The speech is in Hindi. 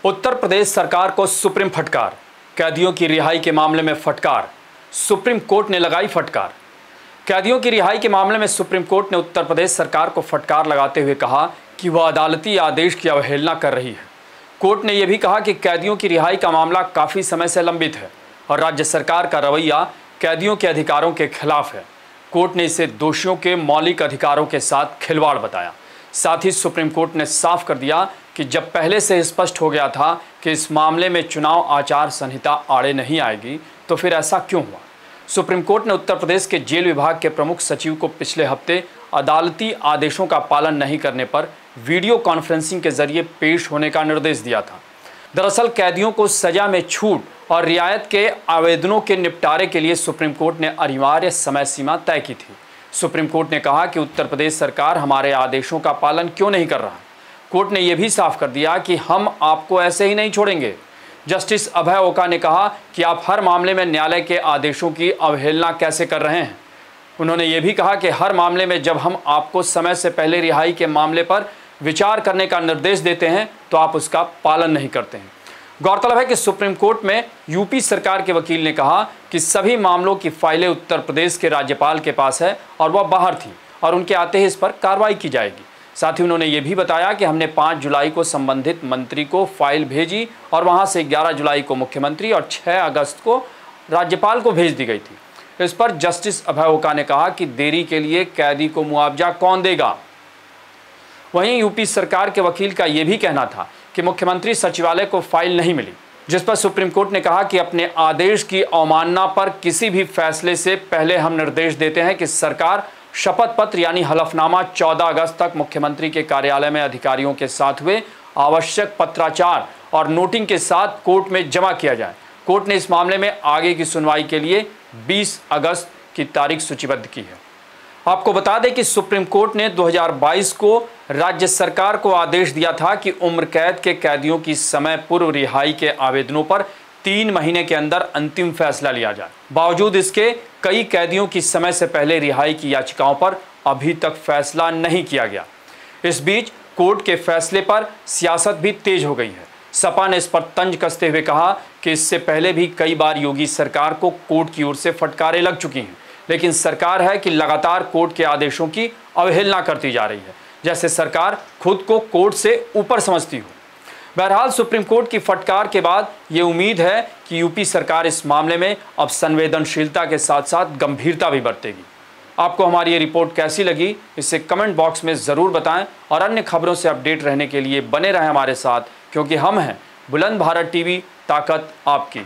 उत्तर प्रदेश सरकार को सुप्रीम फटकार। कैदियों की रिहाई के मामले में फटकार, सुप्रीम कोर्ट ने लगाई फटकार। कैदियों की रिहाई के मामले में सुप्रीम कोर्ट ने उत्तर प्रदेश सरकार को फटकार लगाते हुए कहा कि वह अदालती आदेश की अवहेलना कर रही है। कोर्ट ने यह भी कहा कि कैदियों की रिहाई का मामला काफ़ी समय से लंबित है और राज्य सरकार का रवैया कैदियों के अधिकारों के खिलाफ है। कोर्ट ने इसे दोषियों के मौलिक अधिकारों के साथ खिलवाड़ बताया। साथ ही सुप्रीम कोर्ट ने साफ कर दिया कि जब पहले से स्पष्ट हो गया था कि इस मामले में चुनाव आचार संहिता आड़े नहीं आएगी, तो फिर ऐसा क्यों हुआ। सुप्रीम कोर्ट ने उत्तर प्रदेश के जेल विभाग के प्रमुख सचिव को पिछले हफ्ते अदालती आदेशों का पालन नहीं करने पर वीडियो कॉन्फ्रेंसिंग के जरिए पेश होने का निर्देश दिया था। दरअसल कैदियों को सजा में छूट और रियायत के आवेदनों के निपटारे के लिए सुप्रीम कोर्ट ने अनिवार्य समय सीमा तय की थी। सुप्रीम कोर्ट ने कहा कि उत्तर प्रदेश सरकार हमारे आदेशों का पालन क्यों नहीं कर रहा। कोर्ट ने यह भी साफ कर दिया कि हम आपको ऐसे ही नहीं छोड़ेंगे। जस्टिस अभय ओका ने कहा कि आप हर मामले में न्यायालय के आदेशों की अवहेलना कैसे कर रहे हैं। उन्होंने ये भी कहा कि हर मामले में जब हम आपको समय से पहले रिहाई के मामले पर विचार करने का निर्देश देते हैं तो आप उसका पालन नहीं करते हैं। गौरतलब है कि सुप्रीम कोर्ट में यूपी सरकार के वकील ने कहा कि सभी मामलों की फाइलें उत्तर प्रदेश के राज्यपाल के पास है और वह बाहर थी और उनके आते ही इस पर कार्रवाई की जाएगी। साथ ही उन्होंने ये भी बताया कि हमने 5 जुलाई को संबंधित मंत्री को फाइल भेजी और वहां से 11 जुलाई को मुख्यमंत्री और 6 अगस्त को राज्यपाल को भेज दी गई थी। इस पर जस्टिस अभय ओका ने कहा कि देरी के लिए कैदी को मुआवजा कौन देगा। वहीं यूपी सरकार के वकील का यह भी कहना था कि मुख्यमंत्री सचिवालय को फाइल नहीं मिली, जिस पर सुप्रीम कोर्ट ने कहा कि अपने आदेश की अवमानना पर किसी भी फैसले से पहले हम निर्देश देते हैं कि सरकार शपथ पत्र यानी हलफनामा 14 अगस्त तक मुख्यमंत्री के कार्यालय में अधिकारियों के साथ हुए आवश्यक पत्राचार और नोटिंग के साथ कोर्ट में जमा किया जाए। कोर्ट ने इस मामले में आगे की सुनवाई के लिए 20 अगस्त की तारीख सूचीबद्ध की है। आपको बता दें कि सुप्रीम कोर्ट ने 2022 को राज्य सरकार को आदेश दिया था कि उम्र कैद के कैदियों की समय पूर्व रिहाई के आवेदनों पर 3 महीने के अंदर अंतिम फैसला लिया जाए। बावजूद इसके कई कैदियों की समय से पहले रिहाई की याचिकाओं पर अभी तक फैसला नहीं किया गया। इस बीच कोर्ट के फैसले पर सियासत भी तेज हो गई है। सपा ने इस पर तंज कसते हुए कहा कि इससे पहले भी कई बार योगी सरकार को कोर्ट की ओर से फटकारें लग चुकी हैं, लेकिन सरकार है कि लगातार कोर्ट के आदेशों की अवहेलना करती जा रही है, जैसे सरकार खुद को कोर्ट से ऊपर समझती हो। बहरहाल सुप्रीम कोर्ट की फटकार के बाद ये उम्मीद है कि यूपी सरकार इस मामले में अब संवेदनशीलता के साथ साथ गंभीरता भी बरतेगी। आपको हमारी ये रिपोर्ट कैसी लगी, इसे कमेंट बॉक्स में ज़रूर बताएं और अन्य खबरों से अपडेट रहने के लिए बने रहें हमारे साथ, क्योंकि हम हैं बुलंद भारत टीवी, ताकत आपकी।